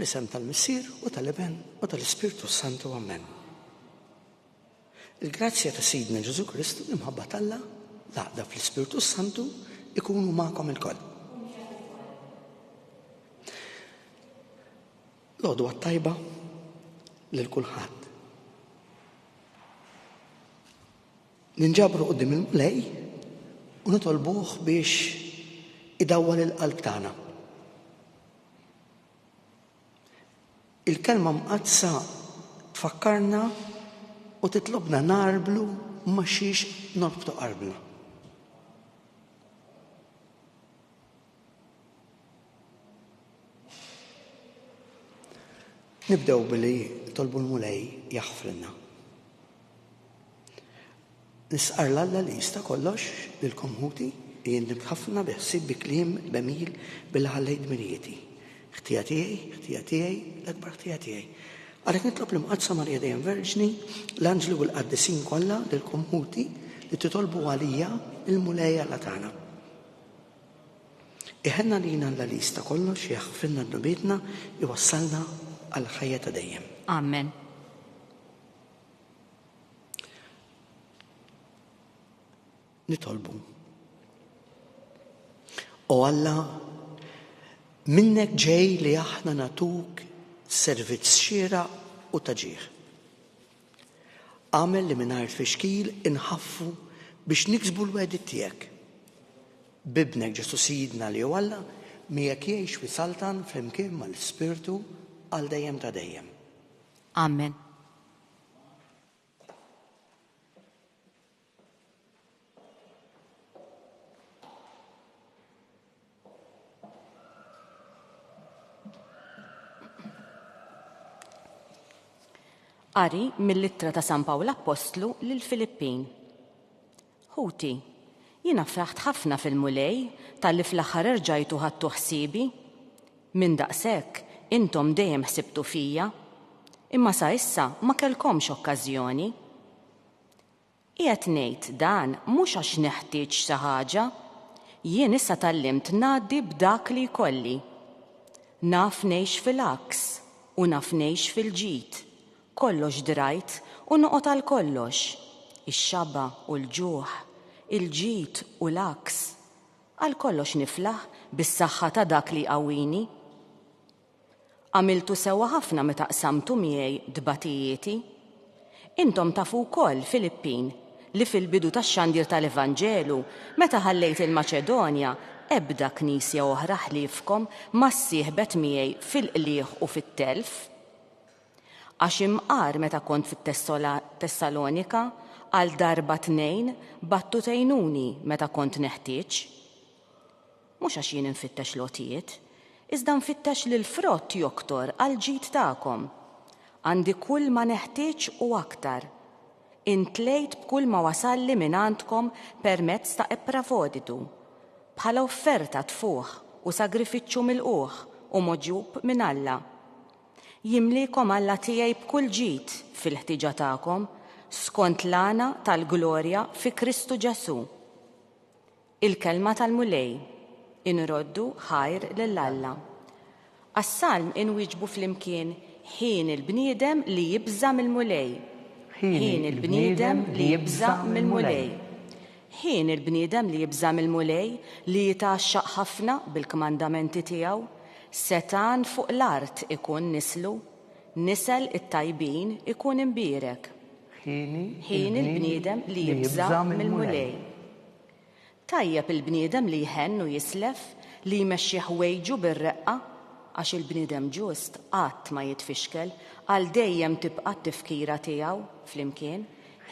fl-isem tal-Missier u tal-Iben u tal-Ispiritu Santu. Amen. Il-grazzja ta' Sidna Ġesu Kristu l-imħabba tal-Alla l-għaqda fl-Ispiritu Santu ikunu magħkom ilkoll. L-għodwa tajba lil kulħadd. Ninġabru qudiem il-mulej u nitolbuh biex idawwal il-qalb tagħna. Il-kelma mqazza tfakkarna u titlobna narblu ma xiex norbtu qalbna. Nibdew billi tolbu l-mulej jaħfrilna. Nisqar l-Alla li jista' kollox lilkom ħuti li jindib ħafna biħsib bi kliem bemil bil-ħallejt mirjieti. Ħtija tiegħi, l-akbar ħtija tiegħi. Għalhekk nitlob l-Imqadsa Marija Dejjem Verġni, l-Anġli u l-Qaddisin kollha lilkom ħuti li titolbu għalija il-mulej Alla tagħna. Iħenna lina Alla li jista' kollox jaħfilna d-nubietna iwassalna għal ħajja ta' dejjem. Amen. Nitolbu. O Alla, minnek ġej li aħna natuk servizz xieraq u taġieħ. Għamel li mingħajr tfixkil inħaffu biex niksbu l-wedit tiegħek. Bibnek Ġesu Sidna li hu Alla miegħek jgħix fi saltan flimkien mal-Ispirtu għal dejjem ta' dejjem. Amen. Qari mill-Ittra ta' San Pawl Apostlu lil Filippin. Ħuti, jiena fraħt ħafna fil-mulej tal-li fl-aħħar irġajtu ħadtu ħsibi. Minn daqshekk intom dejjem ħsibtu fija, imma sa issa ma kellkomx okkażjoni. Qiegħed ngħid dan mhux għax neħtieġ xi ħaġa, jien issa tallimt ngħaddi b'dak li jkolli. Naf ngħix fil-aks u naf ngħix fil-ġid. Kollox drajt u noqgħod għal kollox. Ix-xaba u l-ġuħ, il-ġid u l-aks. Għal kollox niflaħ bis-saħħa ta' dak li qawwini. Għamiltu sewwa ħafna meta qsamtu miegħi dbatijieti. Intom tafu wkoll Filippin li fil-bidu tax-xandir tal-Evanġelu meta ħallejt il-Maċedonja ebda knisja oħra ħliefkom ma ssieħbet miegħi fil-qlieħ u fit-telf. Għax imqar meta kont fit-Tessalonika għal darba 2 battu tgħinuni meta kont neħtieġ. Mhux għax jien infittex lotijiet, iżda nfittex lil frott joktor għal ġid tagħkom. Għandi kull ma neħtieġ u aktar. Intlejt b'kull ma wasalli minn għandkom permezz ta' Epafroditu, bħala offerta tfuh u sagrifiċċju milquh u moġġub minn Alla. Jimlikom Alla tiegħi b'kull ġid fil-ħtiġa tagħkom skont l-għana tal-glorja fi Kristu Ġesu. Il-kelma tal-mulej inroddu ħajr lill-Alla. Għas-salm inwiġbu flimkien ħin il-bniedem li jibża mill-mulej. Ħin il-bniedem li jibża mill-mulej. Ħin il-bniedem li jibża mill-mulej li jitaxxaq ħafna bil-kmandamenti tiegħu. Setan fuq l-art ikun nislu, nisel it-tajbin ikun imbierek. Ħin il-bniedem li jibża mill-mulej. Tajjeb il-bniedem li jħenn u jislef li jmexxi ħwejġu bir-reqqa għax il-bniedem ġust qatt ma jitfixkel għal dejjem tibqa' t-tifkira tiegħu flimkien.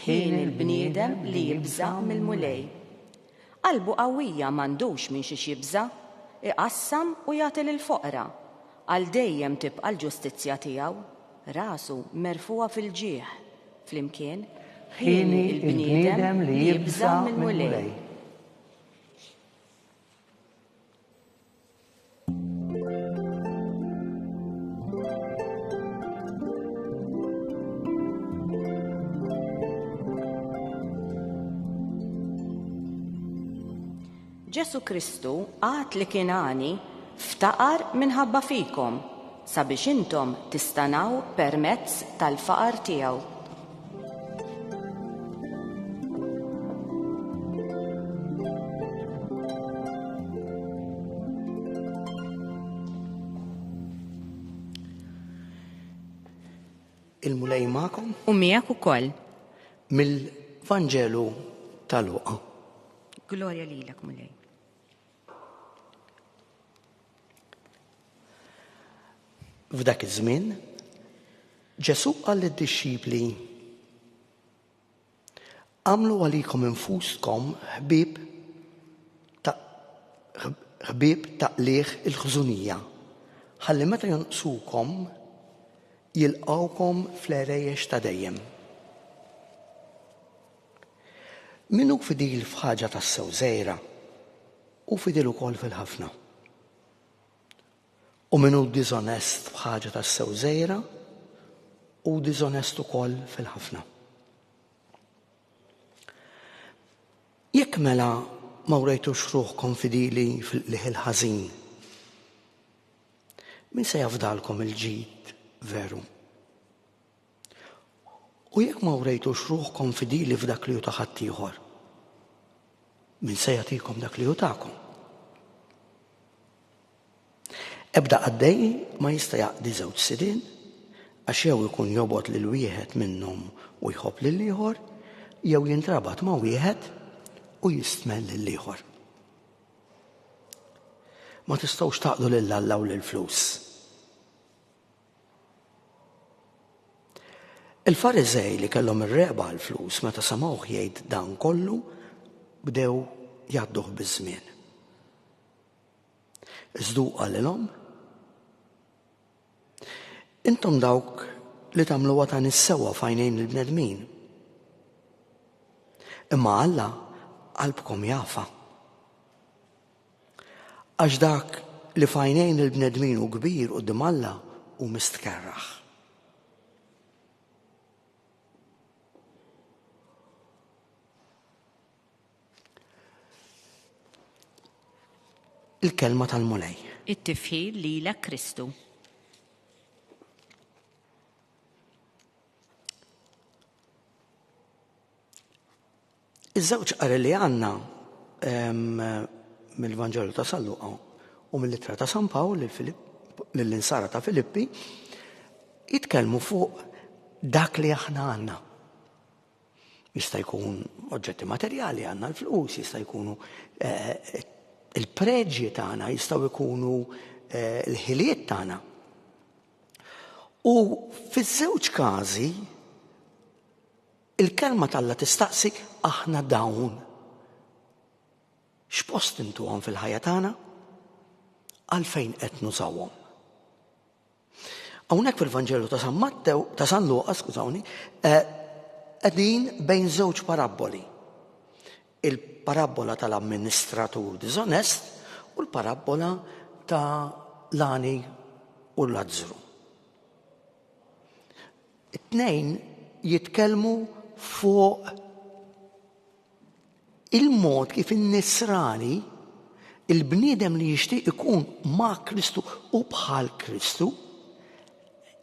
Ħin il-bniedem li jibża mill-mulej. Qalbu qawwija m'għandux minn xi jibża, iqassam u jagħti lill-foqra għal dejjem tibqa' l-ġustizzja tiegħu, rasu merfuha fil-ġieħ flimkien. Ħin il-bniedem li jibża mill-mulej. Ġesu Kristu għad li kien għani ftaqar minħabba fikom sabiex intom tistanaw permezz tal-faqar tiegħu. Il-mulej magħkom U miegħek ukoll. mill-Vanġelu tal-Luqa. Glorja lilek mulej. F'dak iż-żmien Ġesu qal lid-dixxipli: għamlu għalikom infuskom ħbieb taqlieħ il-ħżunija, ħalli meta jonqsukom jilqawkom fl-għerejjex ta' dejjem. Min hu fidil f'ħaġa tas-sew żgħira u fidil ukoll fil-ħafna. U min hu diżonest f'ħaġa tas-sew żgħira u diżonest ukoll fil-ħafna. Jekk mela ma wrejtux ruħkom fidili fil-qlieħ il-ħażin, min se jafdalkom il-ġid veru? U jekk ma wrejtux ruħkom fidili f'dak li hu ta' ħadd ieħor, min se jagħtikom dak li hu tagħkom? Ebda għaddej ma jista' jaqdi żewġ sidien, għax jew ikun jobgħod lil wieħed minnhom u jħobb lil ieħor, jew jintrabat ma' wieħed u jistmel lil ieħor. Ma tistgħux taqdu lil Alla u lill-flus. Il-Fariżej li kellhom ir-reqba għall-flus meta samgħuh jgħid dan kollu bdew jgħadduh biż-żmien. Żduq qalilhom: intom dawk li tagħmluha ta' nis-sewwa f'għajnejn il-bnedmin. Imma Alla qalbkom jafa. Għax dak li f'għajnejn il-bnedmin hu kbir quddiem Alla hu mistkerraħ. Il-kelma tal-mulej. It-tifħir lilek Kristu. Iż-żewġ qari li għandna mill-Vanġelu ta' San Luqa u mill-Ittra ta' San Pawl lill-insara ta' Filippi jitkellmu fuq dak li aħna għandna. Jista' jkun oġġetti materjali, għandna l-flus, jista' jkunu il-preġi tagħna, jistgħu jkunu l-ħiliet tagħna. U fiż-żewġ każi il-kelma tal-Alla tistaqsi aħna dawn x'post intuhom fil-ħajja tagħna għalfejn qed nużawhom. Hawnhekk fil-Vanġelu ta' San Mattew ta' San Luqa, skużawni, qegħdin bejn żewġ paraboli. Il-parabola tal-amministratur diżonest u l-parabola ta' Lani u Lazzru. It-tnejn jitkellmu fuq il-mod kif in-nisrani, il-bniedem li jixtieq ikun ma' Kristu u bħal Kristu,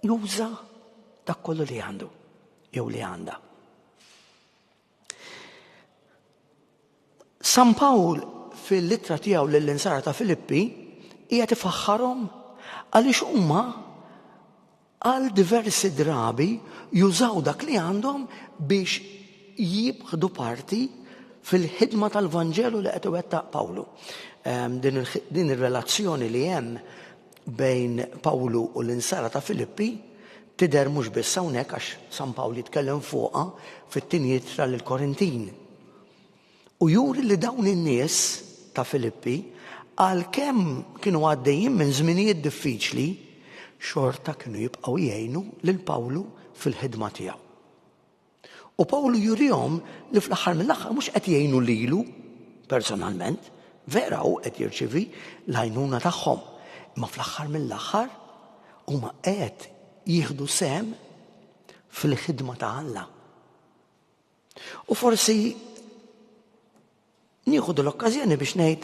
juża dak kollu li għandu jew li għandha. San Pawl fil-littra tiegħu lill-insara ta' Filippi hija tifaħħarhom għaliex huma għal diversi drabi jużaw dak li għandhom biex jibħdu parti fil-ħidma tal-Vanġelu li qed iwettaq Pawlu. Din ir-relazzjoni li hemm bejn Pawlu u l-insara ta' Filippi tidher mhux biss hawnhekk għax San Pawl jitkellem fuqha fit-tieni Ittra lill-Korintin. U juri li dawn in-nies ta' Filippi għalkemm kienu għaddejjin minn żminijiet diffiċli, xorta kienu jibqgħu jgħinu lil Pawlu fil-ħidma tiegħu. U Pawlu jurihom li fl-aħħar mill-aħħar mhux qed jgħinu lilu personalment, vera hu qed jirċievi l-għajnuna tagħhom, imma fl-aħħar mill-aħħar huma qed jieħdu sehem fil-ħidma ta' Alla. U forsi nieħu l-okkażjoni biex ngħid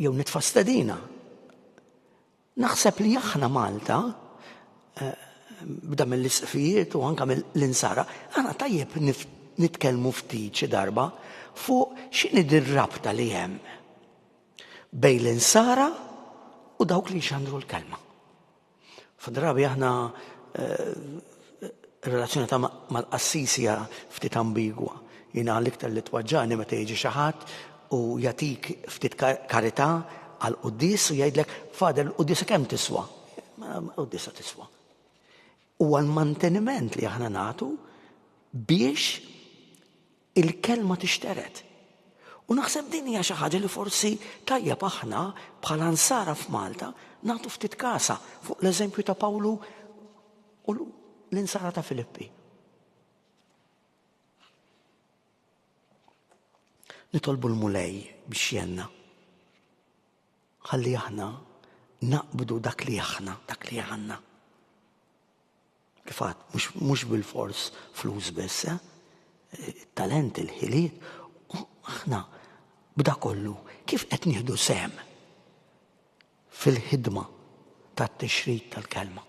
jew nitfa' stedina Naħseb li aħna Malta, bda mill-isqfijiet u anka mill-insara, għana tajjeb nitkellmu ftit xi darba fuq x'inhi dir-rabta li hemm bejn l-insara u dawk li jxandru l-kelma. F'drabi aħna relazzjoni ta' mal-qassisja ftit ambigwa. Jiena l-iktar li twaġġani meta jiġi xi ħadd u jagħtik ftit karità għal qudies u jgħidlek fader l-qudiesa kemm tiswa? Qudiesa tiswa. U għal-manteniment li aħna nagħtu biex il-kelma tixteret. U naħseb din hija xi ħaġa li forsi tajjeb aħna bħala nsara f'Malta nagħtu ftit kasa fuq l-eżempju ta' Pawlu u l-insara ta' Filippi. Nitolbu l-mulej biex jenna. Ħalli aħna naqbdu dak li aħna, dak li għandna. Kif għad, mhux bil-fors flus biss, talent, il-ħiliet, aħna b'da kollu kif qed nieħdu sem fil-ħidma tat-tixrid tal-kelma.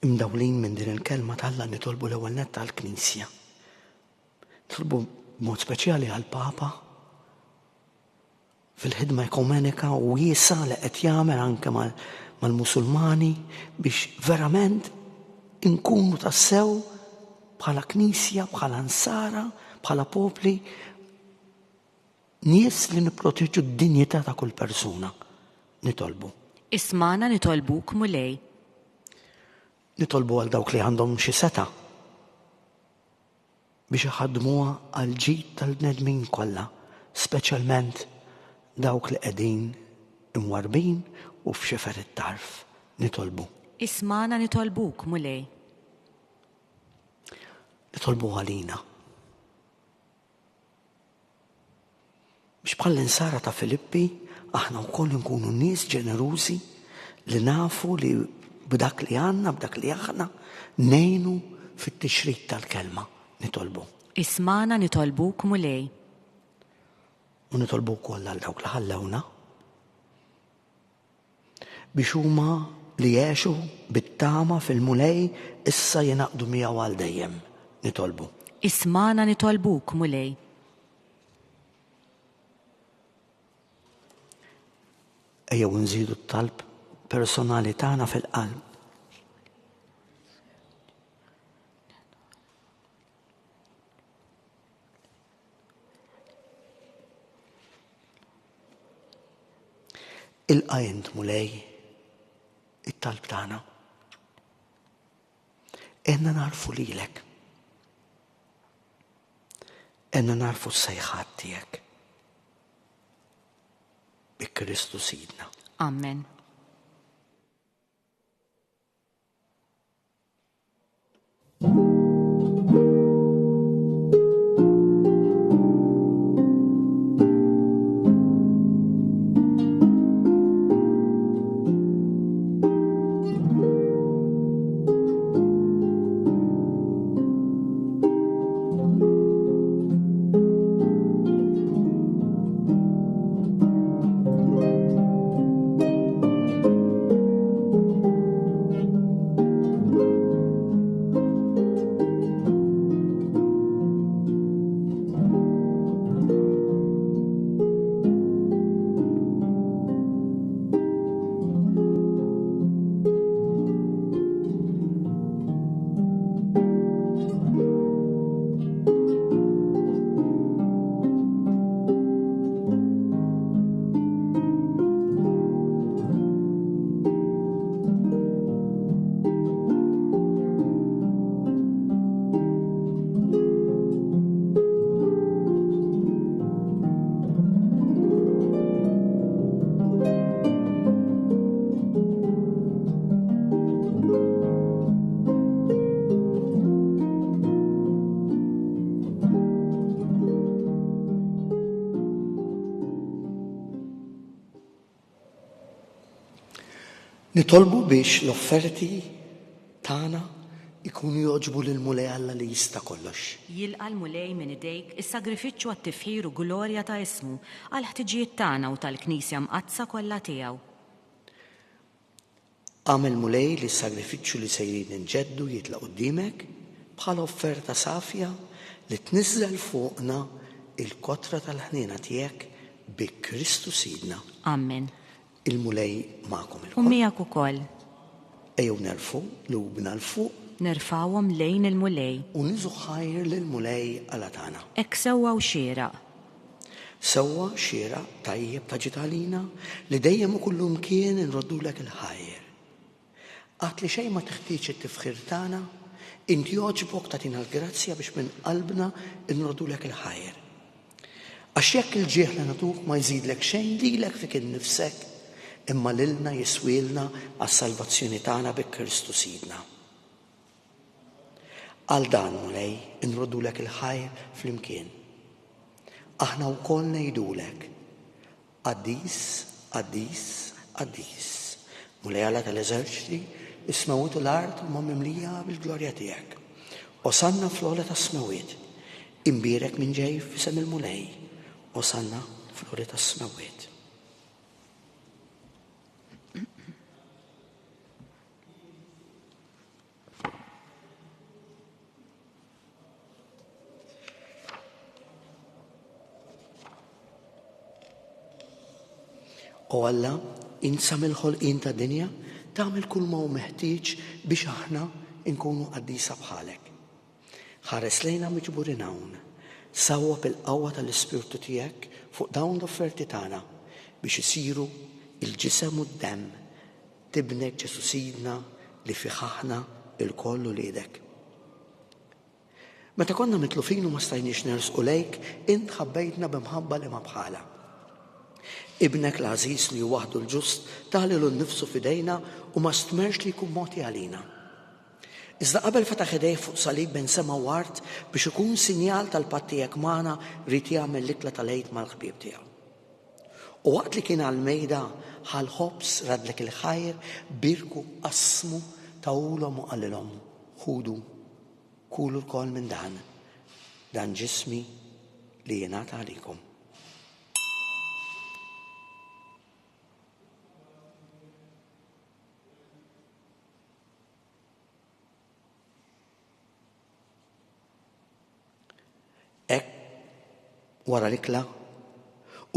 Imdawlin minn din il-kelma tal-Alla nitolbu l-ewwel nett tal-Knisja. Nitolbu b'mod speċjali għall-Papa fil-ħidma ekumenika u wiesa li qed jagħmel anke mal-Musulmani biex verament inkunu tassew bħala Knisja, bħala nsara, bħala popli nies li nipproteġu d-dinjità ta' kull persuna. Nitolbu. Ismana nitolbuk mulej. Nitolbu għal dawk li għandhom xi seta' biex iħaddmuha għal ġid tal-bnedmin kollha, speċjalment dawk li qegħdin imwarbin u f'xifer it-tarf. Nitolbu. Ismana nitolbuk mulej. Nitolbu għalina. Biex bħall-insara ta' Filippi aħna wkoll nkunu nies ġenerużi li nafu li b'dak li għandna, b'dak li aħna ngħinu fit-tixrid tal-kelma. Nitolbu. Ismana nitolbuk mulej. U nitolbu wkoll għal dawk li ħallewna biex huma li jgħixu bit-tama fil-mulej issa jingħaqdu miegħu għal dejjem. Nitolbu. Ismana nitolbuk mulej. Ejjew nżidu t-talb personali tagħna fil-qalb. Il-qajnt mulej it-talb tagħna. Enna narfu lilek. Enna narfu s-sejħat tiegħek. Bi Kristu Sidna. Amen. Nitolbu biex l-offerti tagħna ikunu joġbu lill-Mulej Alla li jista' kollox. Jilqa' l-mulej minn idejk is-sagrifiċċju għat-tifħir u glorja ta' ismu għal ħtiġijiet tagħna u tal-Knisja mqazza kollha tiegħu. Għamel mulej li s-sagrifiċċju li sejrin inġeddu jitla' qudiemek bħala offerta safja li tniżżel fuqna il-kotra tal-ħniena tiegħek bi Kristu Sidna. Amen. Il-mulej magħkom U il-kol. miegħek ukoll Ejjew nerfu lubna l-fuq nerfawhom lejn il-mulej. u niżu ħajr lill-mulej Alla tagħna. Hekk sewwa u xieraq. Sewwa xieraq tajjeb ta' ġitalina li dejjem u kullu mkien inroddulek il-ħajr. Qatt li xejn ma teħtieġ it-tifħir tagħna, inti jogħġbok tagħtina l-grazzja biex minn qalbna inroddulek il-ħajr. Għax jekk il-ġieħ li nagħtuk ma jżidlek xejn lilek fik innifsek, imma lilna jiswielna għas-salvazzjoni tagħna bi Kristu Sidna. Għal dan mulej inroddulek il-ħajr flimkien. Aħna wkoll ngħidulek qaddis, qaddis, qaddis. Mulej Alla tal-eżerċiti, is-smawiet u l-art huma mimlija bil-glorja tiegħek. Osanna fl-għola tas-smawiet. Imbierek minn ġej f'isem il-mulej. Osanna fl-għola tas-smawiet. U Alla, insam il-ħolqien ta' dinja, tagħmel kull ma hu meħtieġ biex aħna nkunu qaddisa bħalek. Ħares lejna miġburin hawn, sawwa bil-qawwa tal-Ispirtu tiegħek fuq dawn l-offerti tagħna biex isiru il-ġisem u d-demm tibnek Ġesu Sidna li fih aħna il-koll u liedek. Meta konna mitlufin u ma stajniex nersqu lejk, int ħabbejtna b'imħabba li ma bħala. Ibnek l-Aziz li waħdu l-ġust taħlilu nnifsu fidejna u ma stmerx li jkun moti għalina. Iżda qabel fetaħ idej fuq salib ben sema wart biex ikun sinjal tal-pattijek magħna rid jagħmel l-ikla tal-għid mal-ħbieb tiegħu. U waqt li kien għall-mejda ħal-ħobs radlek il-ħajr birku qasmu tawulhom u qalilhom ħudu kulu l-kol minn dan ġismi li jingħata għalikom. Wara l-ikla,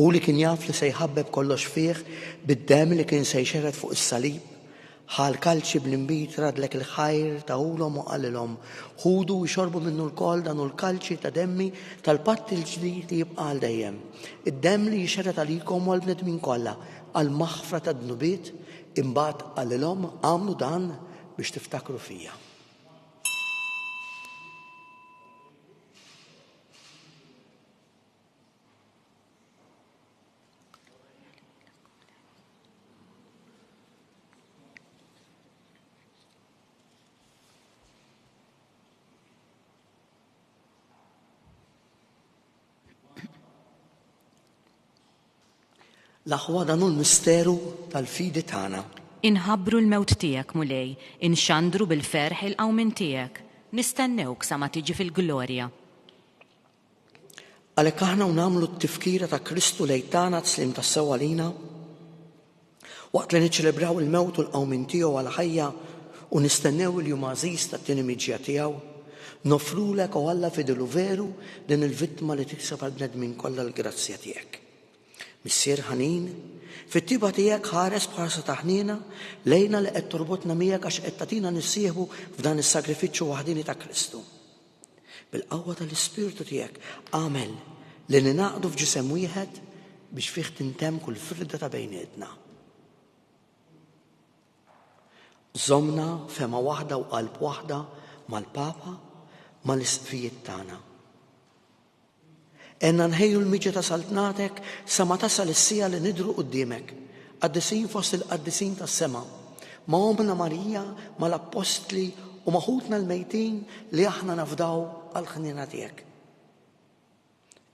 u li kien jaf li se jħabbeb kollox fih bid-dem li kien se jxerred fuq is-salib, ħal kalċi bl-imbit radlek il-ħajr tawulhom u qalilhom ħudu jxorbu minnu l-kol dan l-kalċi ta' demmi tal-patt il-ġdid li jibqa' għal dejjem. Id-demm li jxerred għalikom u għall-bnedmin kollha għal maħfra ta' dnubiet imbagħad qalilhom għamlu dan biex tiftakru fija. L-aħwa dan l-misteru tal-fidi tagħna. Inħabbru l-mewt tiegħek mulej, inxandru bil-ferħ il-qawmin tiegħek. Nistennewk sa ma tiġi fil-glorja. Għalhekk aħna nagħmlu t-tifkira ta' Kristu lejn tagħna tslim tas-sew għalina, waqt li niċċelebraw il-mewt u l-qawmin tiegħu għal ħajja u nistennew il-jum għażiż tat-tieni miġja tiegħu, nofrulek u Alla fidilu veru din il-vittma li tikseb għall-bnedmin kollha l-grazzja tiegħek. Missier ħanin, fit-tiba tiegħek ħares bħarsa taħnina lejna li qed torbotna miegħek għax qed tagħtina nissieħbu f'dan is-sagrifiċċju waħdini ta' Kristu. Bil-qawwa tal-Ispirtu tiegħek għamel li ninaqdu f'ġisem wieħed biex fih tintemm kull firda ta' bejnietna. Żommna fema waħda u qalb waħda mal-Papa mal-isfijiet tagħna. Enna nħejju l-miġa ta' saltnatek sa ma tasal is-sija li nidru quddiemek, qaddisin fost il-qaddisin tas-sema, ma' Omna Marija, ma' l-Apostli u maħutna l-mejtin li aħna nafdaw għal-ħnina tiegħek.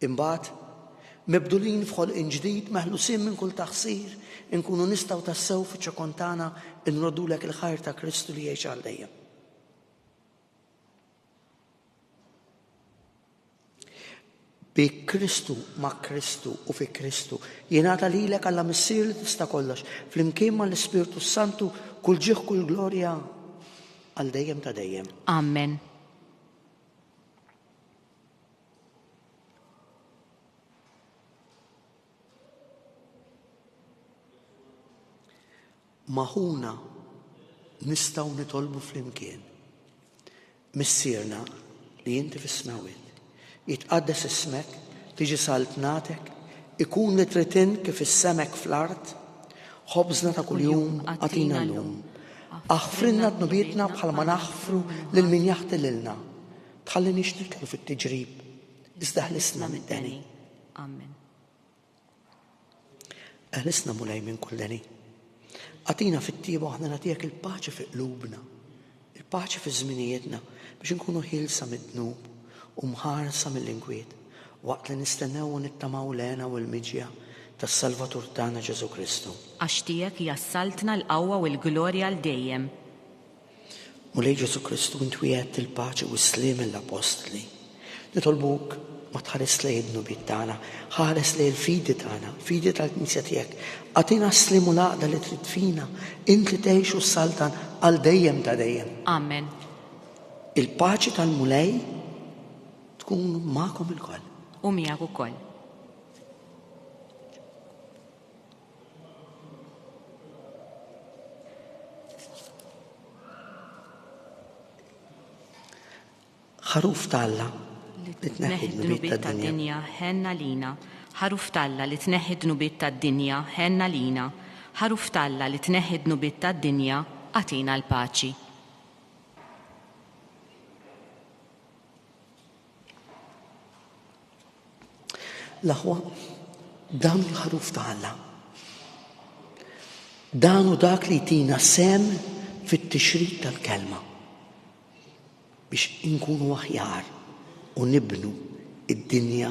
Imbagħad mibdulin f'ħolqien ġdid, meħlusin minn kull taħsir, inkunu nistgħu tassew fiċ-ċokon tagħna nrodulek il-ħajr ta' Kristu li jgħix għal dejjem. Bi Kristu, ma' Kristu u fi Kristu jingħata lilek Alla missier li tista' kollox, flimkien mal-Ispirtu Santu kull ġieħ kull glorja għal dejjem ta' dejjem. Amen. Maħuna nistgħu nitolbu flimkien. Missierna li inti fis-smawit, jitqaddes ismek, tiġi saltnatek, ikun li tritin kif is-semek fl-art, ħobżna ta' kuljum għatina llum. Aħfrinna d-nubietna bħalma naħfru lil min jaħtililna. Tħallinix nidħlu fit-tiġrib, iżda ħlisna mid-deni. Amen. Ħlisna mulej minn kull deni. Għatina fit-tieba aħna nagħtihek il-paċi fi qlubna, il-paċi fi żminijietna biex inkunu ħilsa mid-dnub u mħarsa mill-inkwiet waqt li nistennew u nittamaw lena u l-miġja tas-Salvatur tagħna Ġesu Kristu. Għax tiegħek jassaltna l-qawwa u l-glorja l dejjem. Mulej Ġesu Kristu inti wieħed il-paċi u s-sliem l-apostoli. Nitolbuk ma tħares lej id-nubiet tagħna, ħares lej il-fidi tagħna, fidi tal-Knisja tiegħek. Għatina s-slim u l-għaqda li trid fina, int li tgħixu s-saltan għal dejjem ta' dejjem. Amen. Il-paċi tal-mulej tkun magħkom ilkoll. U miegħek ukoll. Ħaruf talla li tneħħi d-nubiet tad-dinja ħenna lina. Ħaruf talla li tneħħi d-nubiet tad-dinja ħenna lina. Ħaruf talla li tneħħi d-nubiet tad-dinja għatina l-paċi. L-aħwa, dan il-ħaruf talla. Dan u dak li tina sem fit-tixrid tal-kelma biex inkunu aħjar u nibnu id-dinja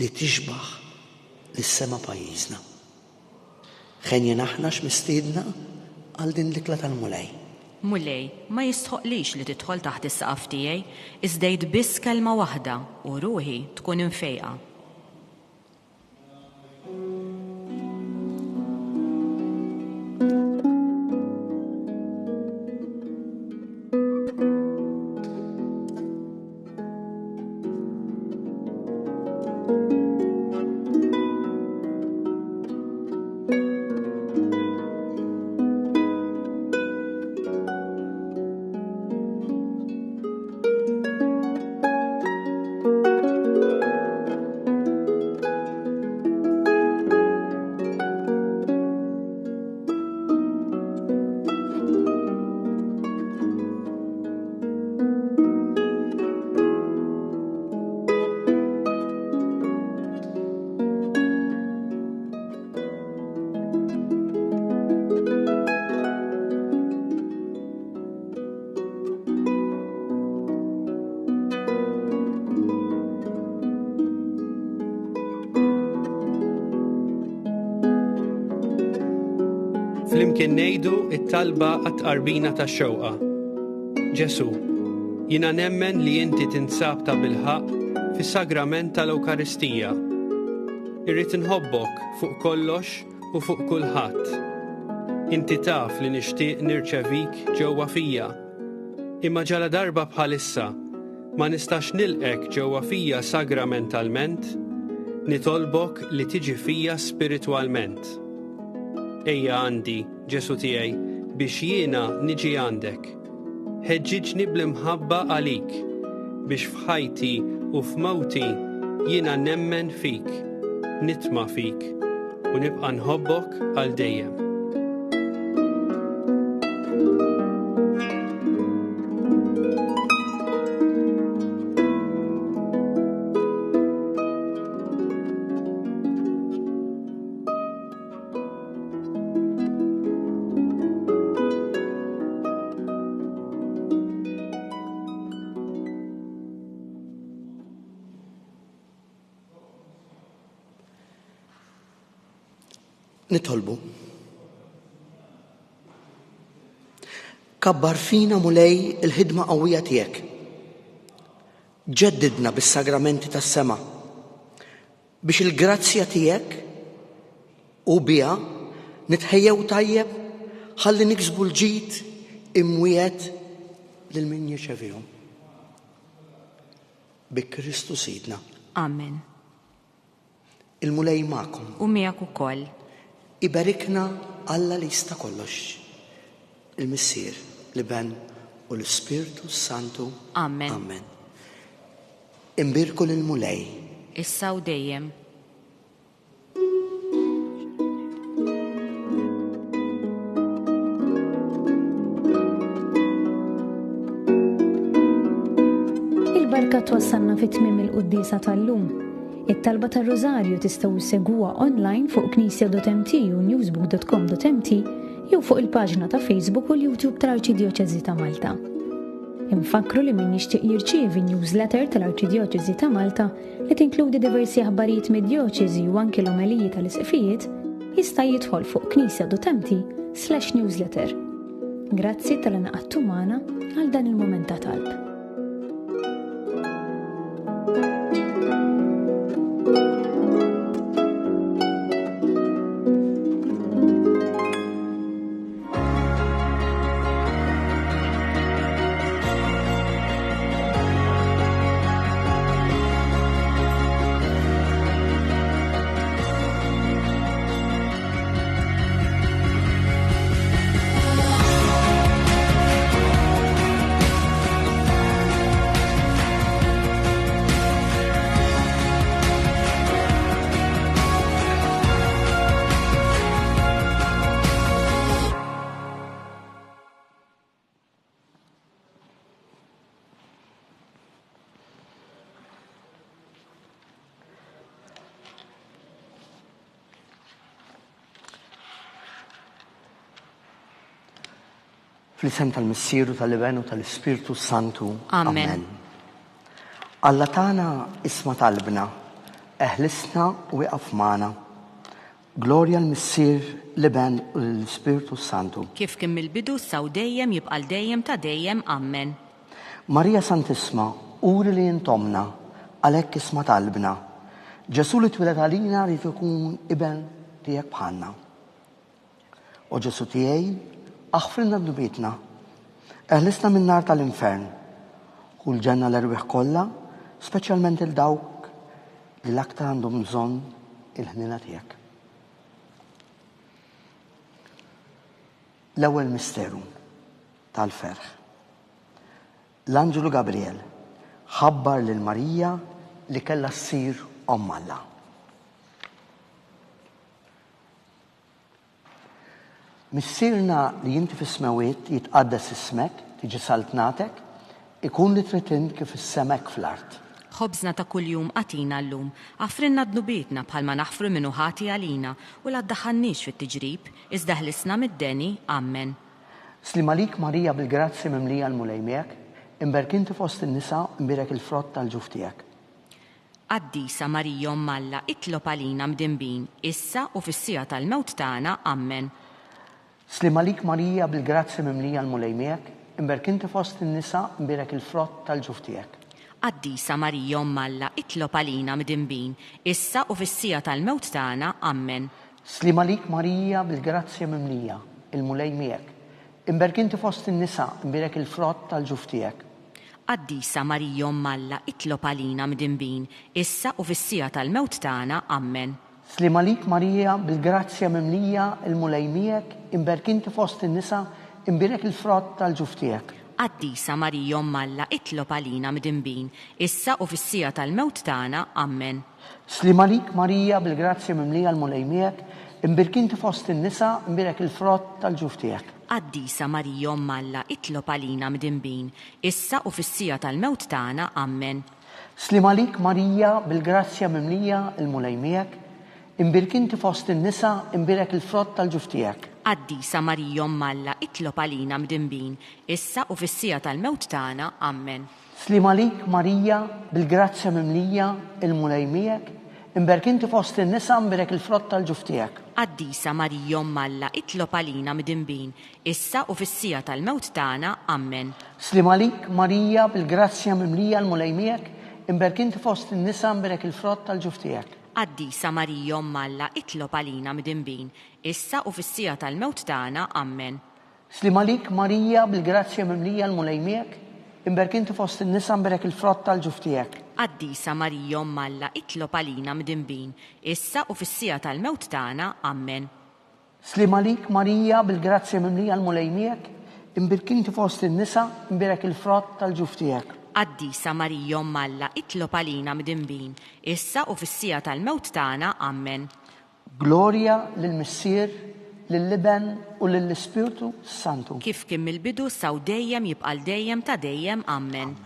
li tixbaħ lis-sema pajjiżna. Ħenjen aħna x'mistiedna għal din l-ikla tal-mulej. Mulej, ma jistħoqlix li tidħol taħt is-saqaf tiegħi, iżdejt biss kelma waħda u ruħi tkun infejqa. Flimkien ngħidu it-talba għat-qarbina tax-xewqa. Ġesu, jiena nemmen li inti tinsab ta' bilħaq fis-sagrament tal-Ewkaristija. Irrid inħobbok fuq kollox u fuq kulħadd. Inti taf li nixtieq nirċevik ġewwa fija. Imma ġala darba bħalissa ma nistax nilqek ġewwa fija sagramentalment, nitolbok li tiġi fija spiritwalment. Ejja għandi, Ġesu tiegħi, biex jiena niġi għandek. Ħeġġiġni bl-imħabba għalik, biex f'ħajti u f'mawti jiena nemmen fik, nitma' fik u nibqa' nħobbok għal dejjem. nitolbu. Kabbar fina mulej il-ħidma qawwija tiegħek. Ġeddidna bis-sagramenti tas-sema biex il-grazzja tiegħek u biha nitħejjew tajjeb ħalli niksbu l-ġid imwiet lil min jirċevihom. Bi Kristu Sidna. Amen. Il-mulej magħkom. U miegħek ukoll. Ibarikna Alla li jista' kollox. Il-Missier, l-Iben u l-Ispirtu Santu. Amen. Amen. Imbirku lill-mulej. Issa u dejjem. Il-barka twassalna fit-tmiem il-Qudiesa tal-lum. It-talba tar-Rożarju tistgħu ssegwuha online fuq knisja.mt u newsbook.com.mt jew fuq il-paġna ta' Facebook u l-YouTube tal-Arċidjoċeżi ta' Malta. Infakru li min jixtieq jirċievi newsletter tal-Arċidjoċeżi ta' Malta li tinkludi diversi aħbarijiet mid-djoċeżi u anke l-omeliji tal-isqfijiet jista' jidħol fuq knisja.mt/newsletter. Grazzi tal-inqadtu magħna għal dan il-mument ta' talb. Fl-isem tal-Missieru tal-Iben u tal-Ispirtu Santu. Amen. Alla tagħna isma' talbna, eħlisna u iqaf magħna. Glorja l-Missier, l-Iben u l-Ispirtu Santu. Kif kien mill-bidu saw dejjem jibqa' dejjem ta' dejjem. Amen. Marija Santisma, uri li jintomna, għalhekk isma' talbna. Ġesu li tweled għalina rid ikun iben tiegħek bħalna. U Ġesu tiegħi aħfrilna d-dubietna, eħlisna minn nar tal-infern, u l-ġenna l-erwieħ kollha, speċjalment il-dawk li l-aktar għandhom bżonn il-ħnina tiegħek. L-ewwel misteru tal-ferħ. L-Anġelu Gabriel ħabbar lil Marija li kellha ssir Omm Alla. Missierna li jinti fis-smawiet jitqaddes ismek, tiġi saltnatek, ikun li trid kif issemek fl-art. Ħobżna ta' kuljum għatina llum, għafrinna d-nubietna bħalma naħfru minnu ħati għalina u la ddaħħannix fit-tiġrib, iżda ħlisna mid-deni. Amen. Slimalik Marija bil-grazzi mimlija l-mulej miegħek, imberkinti fost in-nisa imbirek il-frott tal-ġuf tiegħek. Qaddisa Marija Omm Alla, itlob għalina mdinbin, issa u fis-sija tal-mewt tagħna. Amen. Slimalik Marija bil-grazzi mimlija l-mulej miegħek, imberkinti fost in-nisa imbirek il-frott tal-ġuf tiegħek. Qaddisa Marija Omm Alla, itlob għalina mdinbin, issa u fis-sija tal-mewt tagħna. Amen. Slimalik Marija bil-grazzi mimlija il-mulej miegħek, imberkinti fost in-nisa imbirek il-frott tal-ġuf tiegħek. Qaddisa Marija Omm Alla, itlob għalina mdinbin, issa u fis-sija tal-mewt tagħna. Amen. Slimalik Marija bil-grazzja mimlija il-mulej miegħek, imberkinti fost in-nisa imbirek il-frott tal-ġuf tiegħek. Qaddisa Marija Omm Alla, itlob għalina mdinbin, issa u fis-sija tal-mewt tagħna. Amen. Slimalik Marija bil-grazzja mimlija il-mulej miegħek, imbirkinti fost in-nisa imbirek il-frott tal-ġuf tiegħek. Qaddisa Marija Omm Alla, itlob għalina mdinbin, issa u fis-sija tal-mewt tagħna. Amen. Slimalik Marija bil-grazzja mimlija il-mulej miegħek, imbirkinti fost in-nisa imbirek il-frott tal-ġuf tiegħek. Qaddisa Marija Omm Alla, itlob għalina mdinbin, issa u fis-sija tal-mewt tagħna. Amen. Slimalik Marija bil-grazzja mimlija il-mulej miegħek, imberk inti fost in-nisa imberek il-frott tal-ġuf tiegħek. Qaddisa Marija Malla, itlob għalina mid-dinbin, issa u fis-sija tal-mewt tagħna, Amen. Slim għalik Marija bil-grazzja mimlija l-mulej miegħek, imberk inti fost in-nisa imberek il-frott tal-ġuf tiegħek. Qaddisa Marija Malla, itlob għalina mid-dinbin, issa u fis-sija tal-mewt tagħna, Amen. Slim għalik Marija bil-grazzja mimlija l-mulej miegħek, imberk inti fost in-nisa imberek il-frott tal-ġuf tiegħek. Qaddisa Marija Malla, itlob għalina mid-dinbin, issa u fis-sija tal-mewt tagħna, Amen. Slim għalik Marija bil-grazzja mimlija l-mulej miegħek, imberk inti fost in-nisa imberek il-frott tal-ġuf tiegħek. Qaddisa Marija Malla, itlob għalina mid-dinbin, issa u fis-sija tal-mewt tagħna, Amen. Glorja lill-Missier, lill-Liben u lill-Ispirtu Santu. Kif kien mill-bidu saw dejjem jibqal dejjem ta' dejjem, Amen.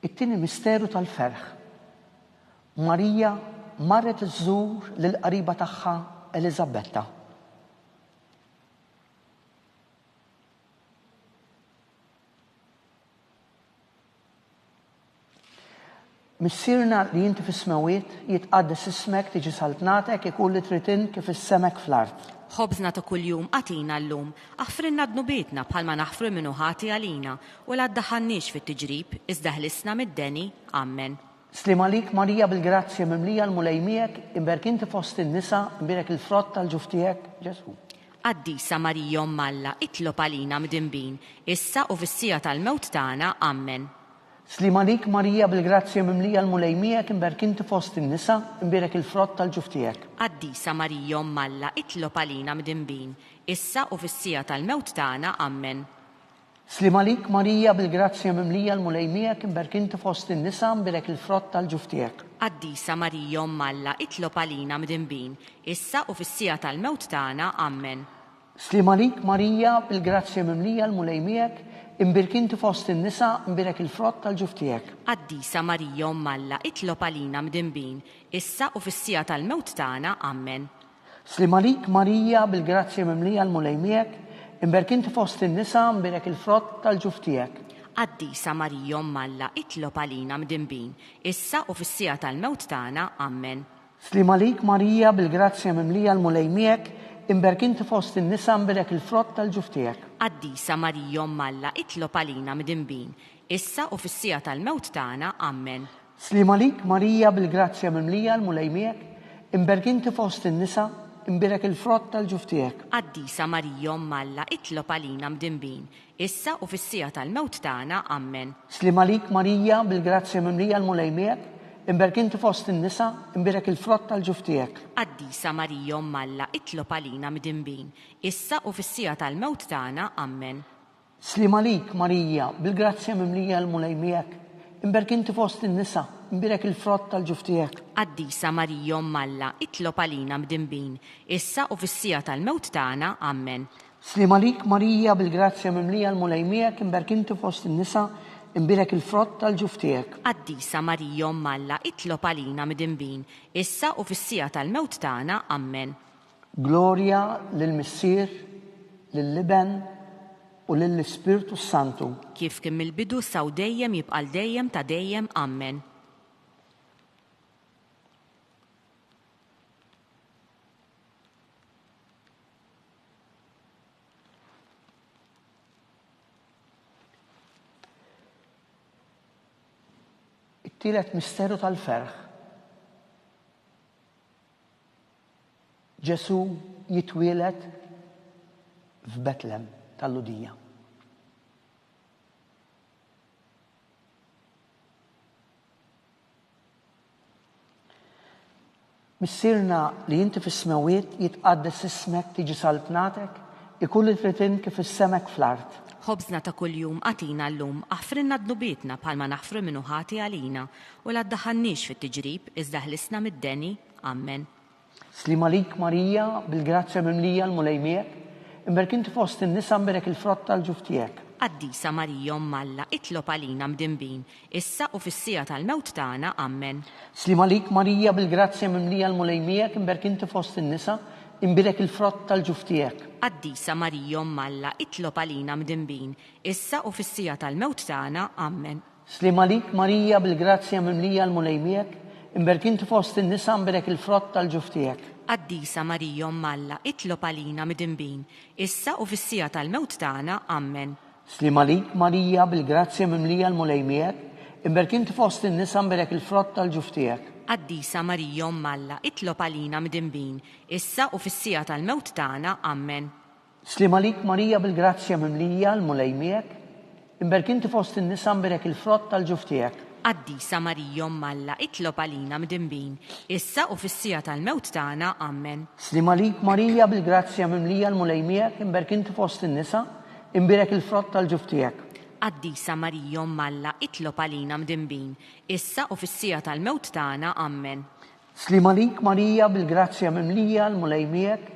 It-tieni misteru tal-ferħ. Marija marret iżżur lill-qariba tagħha Eliżabetta. Missierna li inti fis-smawiet jitqaddes ismek tiġi saltnatek ikun li tritin kif is-semek fl-art. Ħobżna ta' kuljum qatina llum, aħfrinna dnubietna bħalma naħfru minnu ħati għalina u la ddaħħannix fit-tiġrib iżda ħlisna mid-deni, Amen. Slim għalik Marija bil-grazzja mimlija l-mulej miegħek, imberk inti fost in-nisa imberek il-frott tal-ġuf tiegħek, Ġesu. Qaddisa Marija Malla, itlob għalina mid-dinbin, issa u fis-sija tal-mewt tagħna, Amen. Slim għalik Marija bil-grazzja mimlija l-mulej miegħek, imberk inti fost in-nisa imberek il-frott tal-ġuf tiegħek. Qaddisa Marija Malla, itlob għalina mid-dinbin, issa u fis-sija tal-mewt tagħna, Amen. Slim għalik Marija bil-grazzja mimlija l-mulej miegħek, imberk inti fost in-nisa imberek il-frott tal-ġuf tiegħek. Qaddisa Marija Malla, itlob għalina mid-dinbin, issa u fis-sija tal-mewt tagħna, Amen. Slim għalik Marija bil-grazzja mimlija l-mulej miegħek, imberk inti fost in-nisa imberek il-frott tal-ġuf tiegħek. Qaddisa Marija Malla, itlob għalina mid-dinbin, issa u fis-sija tal-mewt tagħna, Amen. Slim għalik Marija bil-grazzja mimlija l-mulej miegħek, imberk inti fost in-nisa imberek il-frott tal-ġuf tiegħek. Qaddisa Marija Malla, itlob għalina mid-dinbin, issa u fis-sija tal-mewt tagħna, Amen. Slim għalik Marija bil-grazzja mimlija l-mulej miegħek, imberk inti fost in-nisa imberek il-frott tal-ġuf tiegħek. Qaddisa Marija Malla, itlob għalina mid-dinbin, issa u fis-sija tal-mewt tagħna, Amen. Slim għalik Marija bil-grazzja mimlija l-mulej miegħek, imberk inti fost in-nisa imberek il-frott tal-ġuf tiegħek. Qaddisa Marija Malla, itlob għalina mid-dinbin, issa u fis-sija tal-mewt tagħna, Amen. Slim għalik Marija bil-grazzja mimlija l-mulej miegħek, imberk inti fost in-nisa imberek il-frott tal-ġuf tiegħek. Qaddisa Marija Malla, itlob għalina mid-dinbin, issa u fis-sija tal-mewt tagħna, Amen. Slim għalik Marija bil-grazzja mimlija l-mulej miegħek, imberk inti fost in-nisa imberek il-frott tal-ġuf tiegħek. Qaddisa Marija Malla, itlob għalina mid-dinbin, issa u fis-sija tal-mewt tagħna, Amen. Slim għalik Marija bil-grazzja mimlija l-mulej miegħek, imberk inti fost in-nisa imberek il-frott tal-ġuf tiegħek. Qaddisa Marija Malla, itlob għalina mid-dinbin, issa u fis-sija tal-mewt tagħna, Amen. Glorja lill-Missier, lill-Liben u lill-Ispirtu Santu. Kif kien mill-bidu saw dejjem jibqal dejjem ta' dejjem, Amen. Tielet misteru tal-ferħ. Ġesu jitwieled f'Betlem tal-Ludija. Missierna li inti fis-smawiet jitqaddes ismek tiġi saltnatek, ikun li tritin kif is-semek fl-art. Ħobżna ta' kuljum qatina llum, aħfrinna dnubietna bħalma naħfru minnu ħati għalina u la ddaħħannix fit-tiġrib iżda ħlisna mid-deni, Amen. Slim għalik Marija bil-grazzja mimlija l-mulej miegħek, imberk inti fost in-nisa imberek il-frott tal-ġuf tiegħek. Qaddisa Marija Malla, itlob għalina mdinbin, issa u fis-sija tal-mewt tagħna, Amen. Slim għalik Marija bil-grazzja mimlija l-mulej miegħek, imberk inti fost in-nisa, imbirek il-frott tal-ġuf tiegħek. Qaddisa Marija Malla, itlob għalina mdinbin, issa u fis-sija tal-mewt tagħna, Amen. Slim għalik Marija bil-grazzja mimlija l-mulejmiek, imberk inti fost in-nisa imbirek il-frott tal-ġuf tiegħek. Qaddisa Marija Malla, itlob għalina mdinbin, issa u fis-sija tal-mewt tagħna, Amen. Slim għalik Marija bil-grazzja mimlija l-mulejmiek, imberk inti fost in-nisa imbirek il-frott tal-ġuf tiegħek. Qaddisa Marija Malla, itlob għalina mdinbin, issa u fis-sija tal-mewt tagħna, Amen. Slim għalik Marija bil-grazzja mimlija l-mulejmiek, imberk inti fost in-nisa imbirek il-frott tal-ġuf tiegħek. Qaddisa Marija Malla, itlob għalina mdinbin, issa u fis-sija tal-mewt tagħna, Amen. Slim għalik Marija bil-grazzja mimlija l-mulejmiek, imberk inti fost in-nisa imbirek il-frott tal-ġuf tiegħek. Qaddisa Marija Malla, itlob għalina mdinbin, issa u fis-sija tal-mewt tagħna, Amen. Slim għalik Marija bil-grazzja mimlija l-mulejmiek,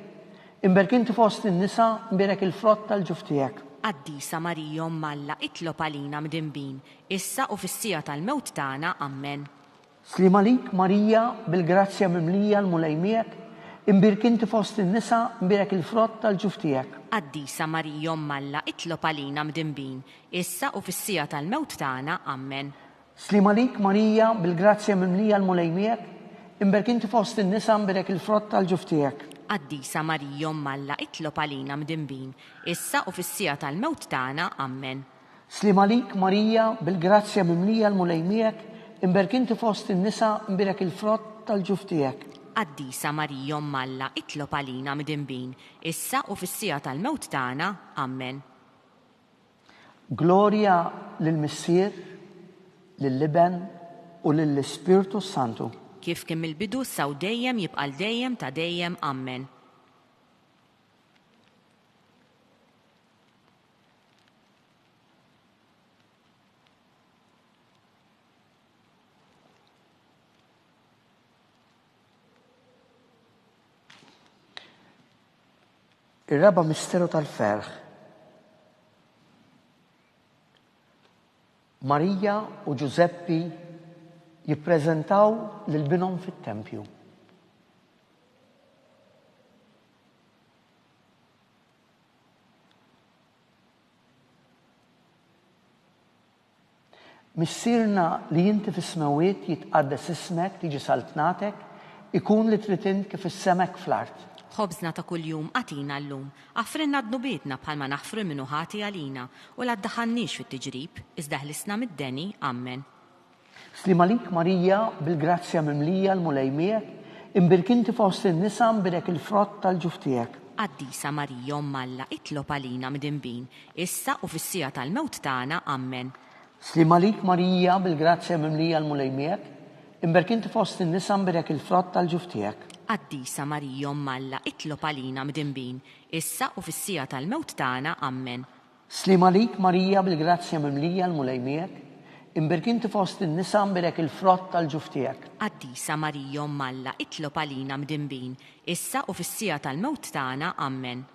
imberk inti fost in-nisa imbirek il-frott tal-ġuf tiegħek. Qaddisa Marija Malla, itlob għalina mdinbin, issa u fis-sija tal-mewt tagħna, Amen. Slim għalik Marija bil-grazzja mimlija l-mulejmiek, imbirk inti fost in-nisa imbirek il-frott tal-ġuf tiegħek. Qaddisa Marija Malla, itlob għalina mdinbin, issa u fis-sija tal-mewt tagħna, Amen. Slim għalik Marija bil-grazzja mimlija l-mulejmiek, imberk inti fost in-nisa imbirek il-frott tal-ġuf tiegħek. Qaddisa Marija Malla, itlob għalina mdinbin, issa u fis-sija tal-mewt tagħna, Amen. Slim għalik Marija bil-grazzja mimlija l-mulejmiek, imberk inti fost in-nisa imbirek il-frott tal-ġuf tiegħek. Qaddisa Marija Malla, itlob għalina mdinbin, issa u fis-sija tal-mewt tagħna, Amen. Glorja lill-Missier, lill-Liben u lill-Ispirtu Santu. Kif kemm il-bidu saw dejjem jibqal dejjem ta' dejjem, Amen. Ir-raba misteru tal-ferħ. Marija u Giuseppi jippreżentaw lil-binhom fit-tempju. Missierna li inti fis-smawiet jitqaddes ismek tiġi saltnatek, ikun li trid int kif is-semek fl-art. Ħobżna ta' kuljum għatina llum, għafrinna d-nubietna bħalma naħfru minnu ħati għalina u la ddaħannix fit-tiġrib, iżda ħlisna mid-deni, Amen. Slim għalik Marija bil-grazzja mimlija l-mulejmiek, imbirk inti fost in-nisa imbirek il-frott tal-ġuf tiegħek. Qaddisa Marija Malla, itlob għalina mdinbin, issa u fis-sija tal-mewt tagħna, Amen. Slim għalik Marija bil-grazzja mimlija l-mulejmiek, imbirk inti fost in-nisa imbirek il-frott tal-ġuf tiegħek. Qaddisa Marija Malla, itlob għalina mdinbin, issa u fis-sija tal-mewt tagħna, Amen. Slim għalik Marija bil-grazzja mimlija l-mulejmiek, imbirk inti fost in-nisa imbirek il-frott tal-ġuf tiegħek. Qaddisa Marija Malla, itlob għalina mdinbin, issa u fis-sija tal-mewt tagħna, Amen.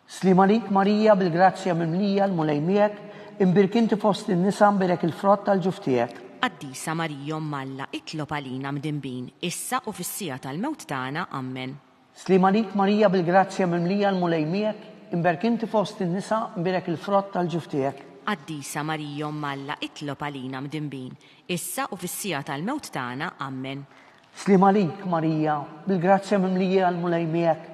Slim għalik Marija bil-grazzja mimlija l-mulejmiek, imbirk inti fost in-nisa imbirek il-frott tal-ġuf tiegħek. Qaddisa Marija Malla, itlob għalina mdinbin, issa u fis-sija tal-mewt tagħna, Amen. Slim għalik Marija bil-grazzja mimlija l-mulejmiek, imbirk inti fost in-nisa imbirek il-frott tal-ġuf tiegħek. Qaddisa Marija Malla, itlob għalina mdinbin, issa u fis-sija tal-mewt tagħna, Amen. Slim għalik Marija bil-grazzja mimlija l-mulejmiek,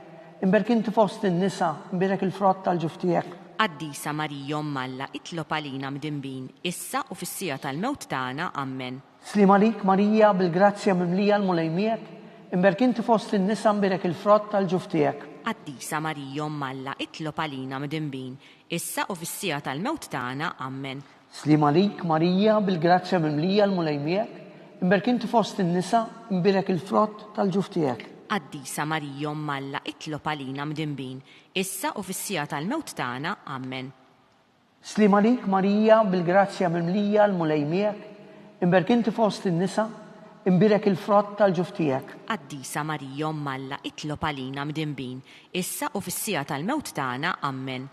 imbirk inti fost in-nisa imbirek il-frott tal-ġuf tiegħek. Qaddisa Marija Malla, itlob għalina mdinbin, issa u fis-sija tal-mewt tagħna, Amen. Slim għalik Marija bil-grazzja mimlija l-mulejmiek, imbirk inti fost in-nisa imbirek il-frott tal-ġuf tiegħek. Qaddisa Marija Malla, itlob għalina mdinbin, issa u fis-sija tal-mewt tagħna, Amen. Slim għalik Marija bil-grazzja mimlija l-mulejmiek, imbirk inti fost in-nisa imbirek il-frott tal-ġuf tiegħek. Qaddisa Marija Malla, itlob għalina mdinbin, issa u fis-sija tal-mewt tagħna, Amen. Slim għalik Marija bil-grazzja mimlija l-mulejmiek, imbirk inti fost in-nisa imbirek il-frott tal-ġuf tiegħek. Qaddisa Marija Malla, itlob għalina mdinbin, issa u fis-sija tal-mewt tagħna, Amen.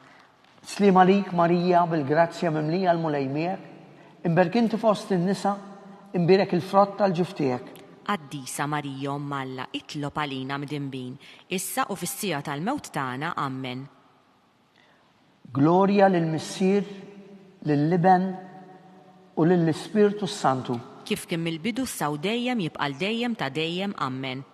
Slim għalik Marija bil-grazzja mimlija l-mulejmiek, imbirk inti fost in-nisa imbirek il-frott tal-ġuf tiegħek. Qaddisa Marija Omm Alla, itlob għalina mdinbin, issa u fis-sija tal-mewt tagħna. Amen. Gloria lill-Missier, lill-Liben u lill-Ispirtu Santu. Kif kien mill-bidu issa u dejjem jibqa' dejjem ta' dejjem. Amen.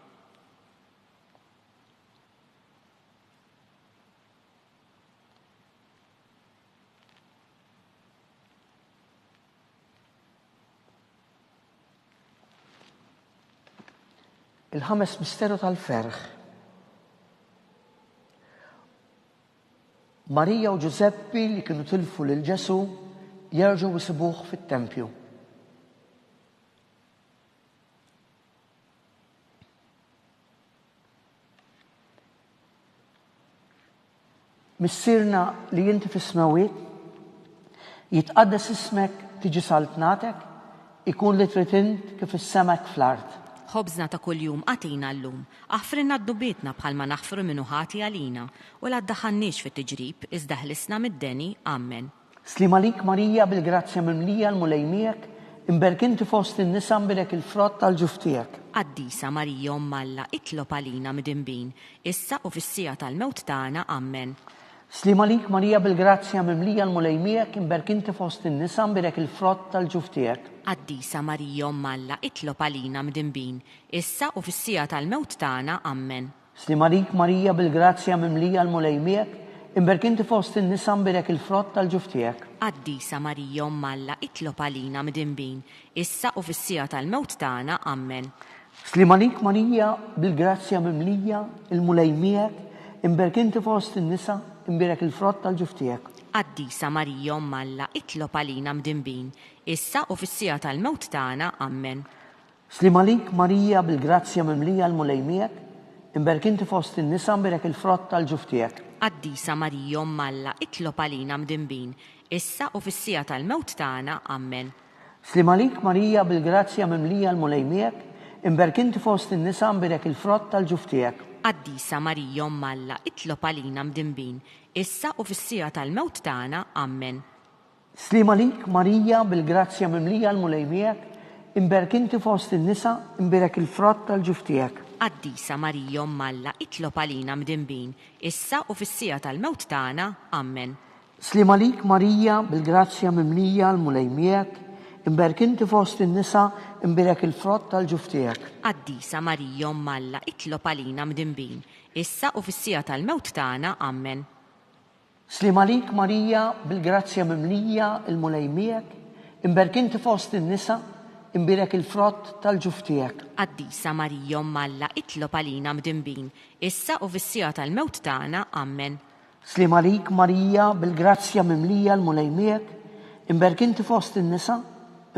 Il-ħames misteru tal-ferħ. Marija u Giuseppi li kienu tilfu lil Ġesu jerġgħu jisibuh fit-tempju. Missierna li inti fis-smawiet, jitqaddes ismek tiġi saltnatek, ikun li trid int kif is-semek fl-art. Ħobżna ta' kuljum għatina llum, aħfrinna d-dubietna bħalma naħfru minnu ħati għalina, u la ddaħannix fit-tiġrib, iżda ħlisna mid-deni. Amen. Slima lik Marija bil-grazzja mimlija l-mulejmiek, imberkinti fost in-nisa mbirek il-frott tal-ġuftijek. Qaddisa Marija Omm Alla, itlob għalina mdinbin, issa u fis-sija tal-mewt tagħna. Amen. Slima lik Marija bil-grazzja mimlija l-mulejmiek, imberkinti fost in-nisa mbirek il-frott tal-ġuftijek. Qaddisa Marija Omm Alla, itlob għalina mdinbin, issa u fis-sija tal-mewt tagħna. Amen. Slima lik Marija bil-grazzja mimlija l-mulejmiek, imberkinti fost in-nisa mbirek il-frott tal-ġuftijek. Qaddisa Marija Omm Alla, itlob għalina mdinbin, issa u fis-sija tal-mewt tagħna. Amen. Slima lik Marija bil-grazzja mimlija l-mulejmiek, imberkinti fost in-nisa imbirek il-frott tal-ġuftijek. Qaddisa Marija Omm Alla, itlob għalina mdinbin, issa u fis-sija tal-mewt tagħna. Amen. Slima lik Marija bil-grazzja mimlija l-mulejmiek, imberkinti fost in-nisa imbirek il-frott tal-ġuftijek. Qaddisa Marija Omm Alla, itlob għalina mdinbin, issa u fis-sija tal-mewt tagħna. Amen. Slima lik Marija bil-grazzja mimlija l-mulejmiek, imberkinti fost in-nisa imbirek il-frott tal-ġuftijek. Qaddisa Marija Omm Alla, itlob għalina mdinbin, issa u fis-sija tal-mewt tagħna. Amen. Slima lik Marija bil-grazzja mimlija l-mulejmiek, imberkinti fost in-nisa imbirek il-frott tal-ġuftijek. Qaddisa Marija Omm Alla, itlob għalina mdinbin, issa u fis-sija tal-mewt tagħna. Amen. Slima lik Marija bil-grazzja mimlija l-mulejmiek, imberkinti fost in-nisa imbirek il-frott tal-ġuftijek. Qaddisa Marija Omm Alla, itlob għalina mdinbin, issa u fis-sija tal-mewt tagħna. Amen. Slima lik Marija bil-grazzja mimlija l-mulejmiek, imberkinti fost in-nisa imbirek il-frott tal-ġuftijek. Qaddisa Marija Omm Alla, itlob għalina mdinbin, issa u fis-sija tal-mewt tagħna. Amen. Slima lik Marija bil-grazzja mimlija l-mulejmiek, imberkinti fost in-nisa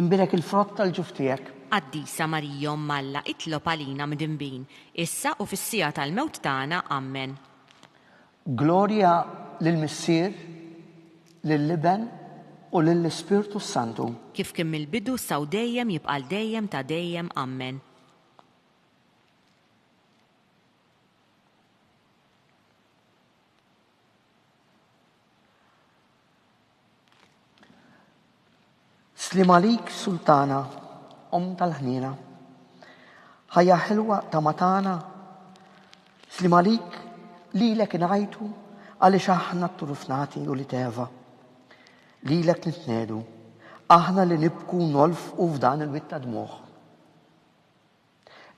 imbirek il-frott tal-ġuftijek. Qaddisa Marija Omm Alla, itlob għalina mdinbin, issa u fis-sija tal-mewt tagħna. Amen. Gloria lill-Missier, lill-Liben u lill-Ispirtu Santu. Kif kien mill-bidu issa u dejjem jibqa' dejjem ta' dejjem. Amen. Slima lik Sultana, Omm tal-ħnina, ħajja ħilwa ta' matana, slima lik lilek ngħidu għaliex aħna t-turufnati u li teva. Lilek nitnedu, aħna li nibku nolfqu f'dan il-witta dmuħ.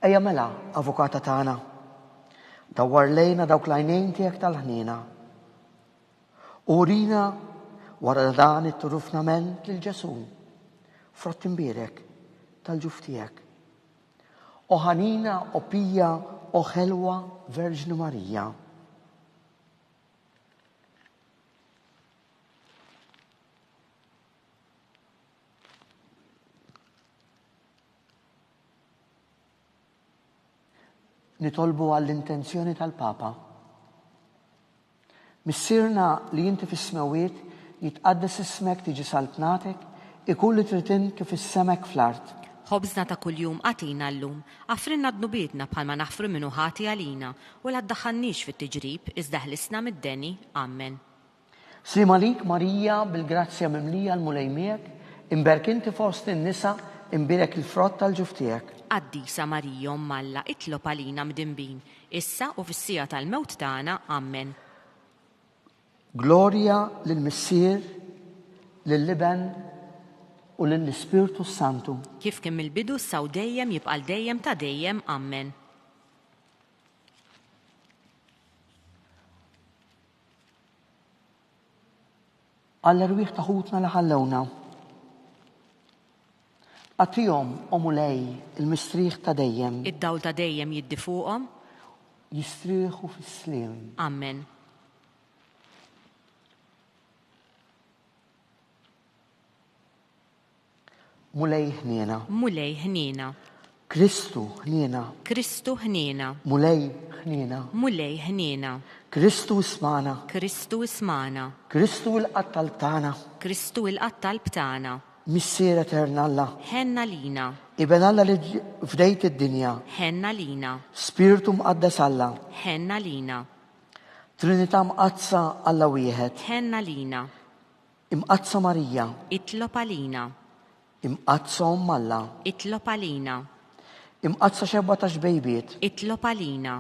Ejja mela, avukata tagħna, dawwar lejna dawk l-għajnejn tiegħek tal-ħnina. Urina wara dan it-turufnament lil Ġesu, frott imbierek tal-ġuftijek. O ħanina, o pija, o ħelwa Verġni Marija. Nitolbu għall-intenzjoni tal-Papa. Missierna li inti fis-smawiet jitqaddes ismek tiġi saltnatek, ikun li trid kif is-semek fl-art. Ħobżna ta' kuljum għatina llum, aħfrinna d-dubietna bħalma naħfru minnu ħati għalina, u la ddaħħannix fit-tiġrib, iżda ħlisna mid-deni. Amen. Slima lik Marija bil-grazzja mimlija l-mulejmiek, imberkinti fost in-nisa imbirek il-frott tal-ġuf tiegħek. Qaddisa Marija Malla itlob għalina mdinbin, issa u fis-sija tal-mewt tagħna. Amen. Glorja lill-Missier, lill-Liben u lill-Ispirtu Santu. Kif kien mill-bidu saw dejjem jibqal dejjem ta' dejjem. Amen. Għall-rwieħ ta' ħutna li ħallewna. Għatihom omulej il-mistrieħ ta' dejjem. Id-dawl ta' dejjem jiddi fuqhom. Jistrieħu fis-sliem. Amen. Mulej ħniena. Mulej ħniena. Kristu ħniena. Kristu ħniena. Mulej ħniena. Mulej ħniena. Kristu ismana. Kristu ismana. Kristu il-qattal tagħna. Kristu il-qattal b'tagħna. Missier eterna Alla. Ħenna lina. Iben Alla li fdejt id-dinja. Ħenna lina. Spiritu mqaddes Alla. Ħenna lina. Trinità mqazza Alla wieħed. Ħenna lina. Imqazza Marija. Itlob għalina. Imqazza Omm Alla. Itlob għalina. Imqazza xebba ta' xbejbiet. Itlob għalina.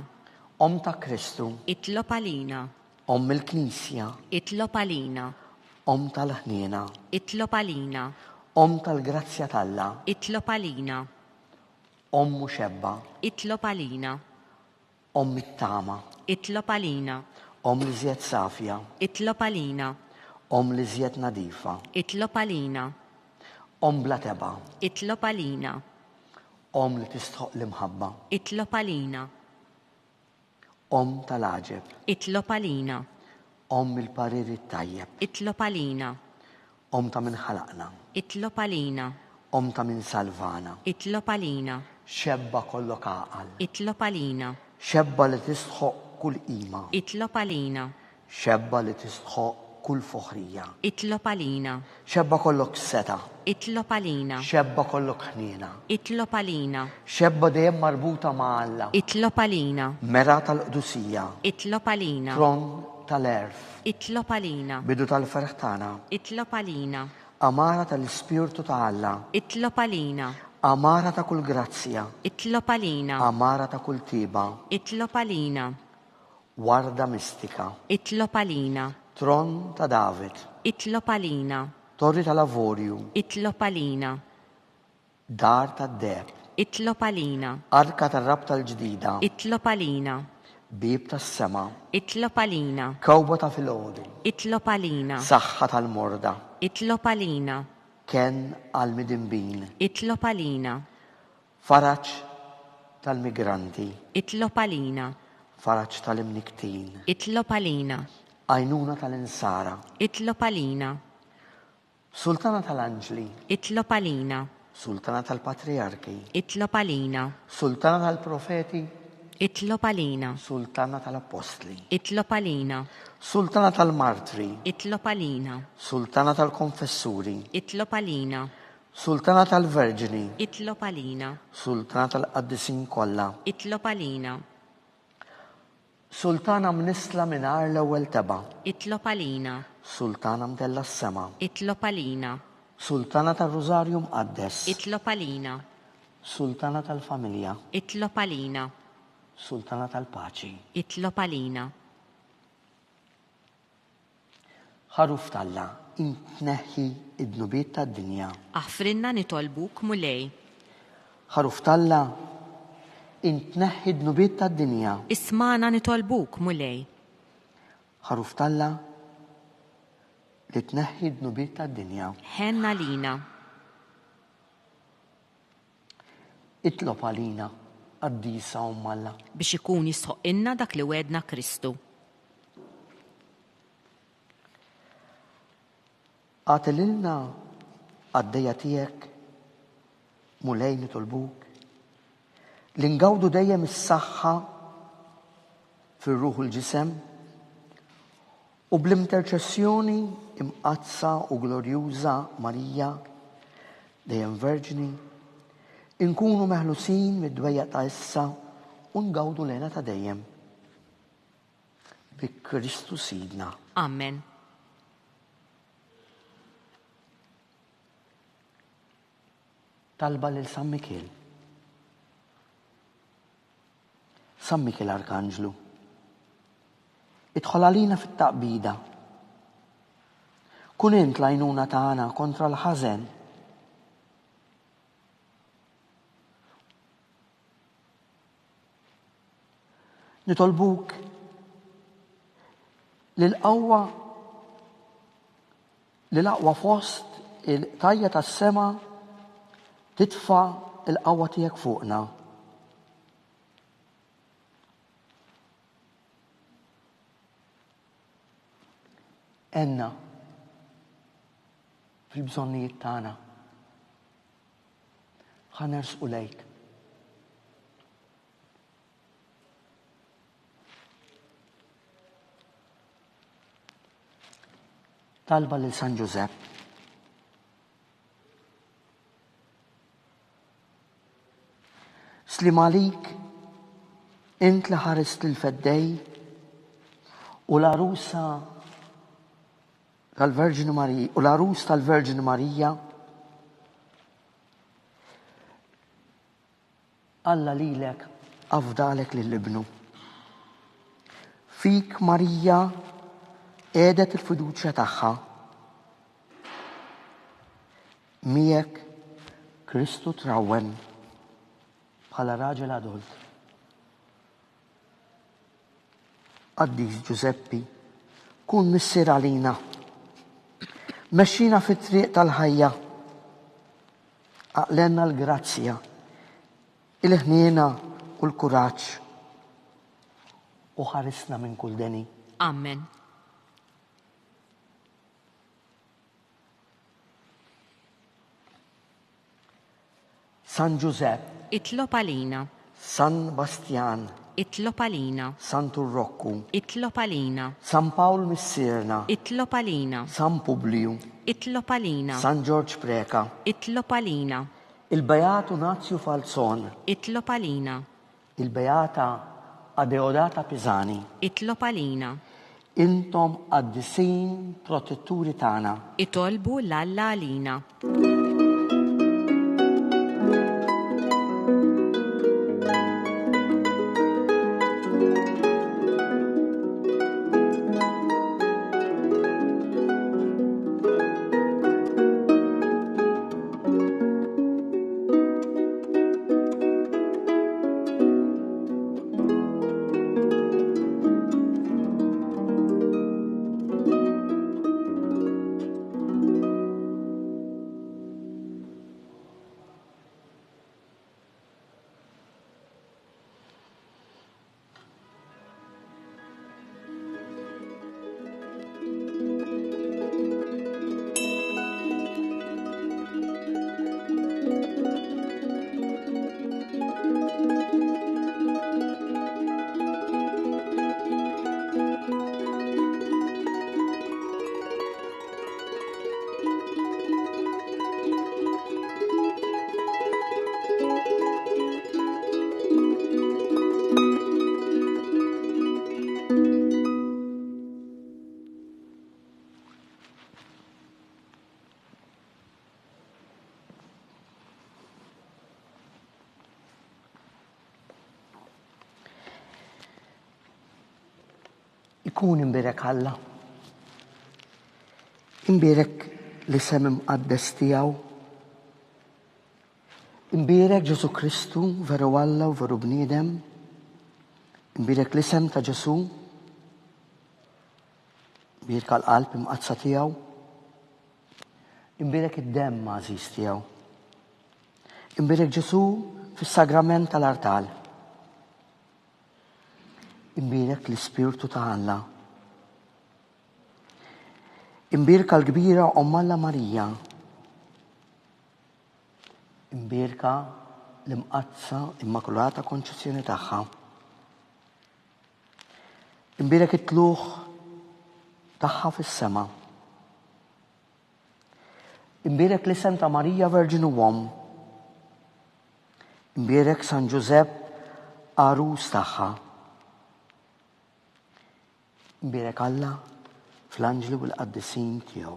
Om ta' Kristu. Itlob għalina. Om il-Knisja. Itlob għalina. Om tal-ħniena. Itlob għalina. Om tal-grazzja talla. Itlob għalina. Om muxebba. Itlob għalina. Om it-tama. Itlob għalina. Om li zjed safja. Itlob għalina. Om li zjed nadifa. Itlob għalina. Om bla teba. Itlob għalina. Om li tistħoq l-imħabba. Itlob għalina. Om tal-aġeb. Itlob għalina. Om il-pariri tajjeb. Itlob għalina. Om ta' min ħalaqna. Itlob għalina. Om ta' min salvana. Itlob għalina. Xebba kollok aqal. Itlob għalina. Xebba li tistħoq kull qima. Itlob għalina. Xebba li tistħoq kull foħrija. Itlob għalina. Xebba kollok seta. Itlob għalina. Xebba kollok ħniena. Itlob għalina. Xebba dejjem marbuta ma' Alla. Itlob għalina. Mera tal-qdusija. Itlob għalina. Tron tal-erf. Itlob għalina. Bidu tal-ferħ tagħna. Itlob għalina. Amara tal-Ispirtu ta' Alla. Itlob għalina. Amara ta' kull grazzja. Itlob għalina. Amara ta' kull tiba. Itlob għalina. Warda mistika. Itlob għalina. Tron ta' David. Itlob għalina. Torri tal-Avorju. Itlob għalina. Dar tad-deb. Itlob għalina. Arka tar-rab tal-ġdida. Itlob għalina. Bib tas-sema. Itlob għalina. Kawba ta' filgħodu. Itlob għalina. Saħħa tal-morda. Itlob għalina. Ken għal-midinbin. Itlob għalina. Faraġġ tal-migranti. Itlob għalina. Faraġġ tal-imniktin. Itlob għalina. Għajnuna tal-insara. Itlob għalina. Sultana tal-Anġli. Itlob għalina. Sultana tal-Patriarki. Itlob għalina. Sultana tal-Profeti. Itlob għalina. Sultana tal-Apostli. Itlob għalina. Sultana tal-Martri. Itlob għalina. Sultana tal-Konfessuri. Itlob għalina. Sultana tal-Verġini. Itlob għalina. Sultana tal-Qaddisin kollha. Itlob għalina. Sultana mnisla mingħajr l-ewwel teba'. Itlob għalina. Sultana mtella s-sema. Itlob għalina. Sultana tal-Rożarju Mqaddes. Itlob għalina. Sultana tal-Familja. Itlob għalina. Sultana tal-Paċi. Itlob għalina. Ħaruf talla, intneħħi id-nubiet tad-dinja. Aħfrinna nitolbuk mulej. Ħaruf talla, intneħħi id-nubiet tad-dinja. Ismana nitolbuk mulej. Ħaruf talla, li tneħħi id-nubiet tad-dinja. Ħenna lina. Itlob għalina, Qaddisa Omm Alla. Biex ikun jisħoqilna dak li wedna Kristu. Għatililna għaddejja tiegħek mulej nitolbuk li ngawdu dejjem is-saħħa fir-ruħ u l-ġisem u bl-interċessjoni imqazza u glorjuża Marija dejjem Verġini inkunu meħlusin mid-dwejja ta' issa u ngawdu lejna ta' dejjem bi Kristu Sidna. Amen. talba lil San Mikiel. San Mikiel Arkanġlu, idħol għalina fit-taqbida. Kun int l-għajnuna tagħna kontra l-ħażen. Nitolbuk l-aqwa fost il-tajja tas-sema titfa' il-qawwa tiegħek fuqna. Enna fil-bżonnijiet tagħna. Ħanersqu lejk. Talba lil San Giuseppe. Slim għalik int li ħarist il-feddej u l-arusa tal-Verġin Marija u l-arus tal-Verġin Marija Alla lilek afdalek lill-ibnu. Fik Marija qiegħdet il-fiduċja tagħha. Miegħek Kristu trawwen bħala raġel adult. Qaddis Giuseppi, kun missier għalina. Mexxina fit-triq tal-ħajja. Aqlenna l-grazzja, il-ħniena u l-kuraġġ u ħarisna minn kull deni. Amen. San Giuseppe, Itlob għalina. San Bastian, Itlob għalina. San Turrokku, Itlob għalina. San Pawl Missierna, Itlob għalina. San Publiu, Itlob għalina. San George Preka, Itlob għalina. il-Beatu Nazju Falzon, Itlob għalina. il-Beata Adeodata Pisani, Itlob għalina. intom għaddisin protetturi tagħna. Itolbu l-Alla għalina. Ikun imbirek Alla. Imbirek li sem imqaddes tiegħu. Imbirek Ġesu Kristu veru Alla u veru bniedem. Imbirek li sem ta' Ġesu. Imbirek għal-qalb imqazza tiegħu. Imbirek id-demm għażiż tiegħu. Imbirek Ġesu fis-sagrament tal-artal. Imbirek l-Ispirtu ta' Alla. Imbirka l-kbira Alla Marija. Imbirka l-imqazza immakulata konċezzjoni tagħha. Imbirek it-tluħ tagħha fis-sema. Imbirek l-isem ta' Marija Verġinu Uom. Imbirek San Giuseppe arus tagħha. Imbirek Alla fl-anġli u l-qaddisin tiegħu.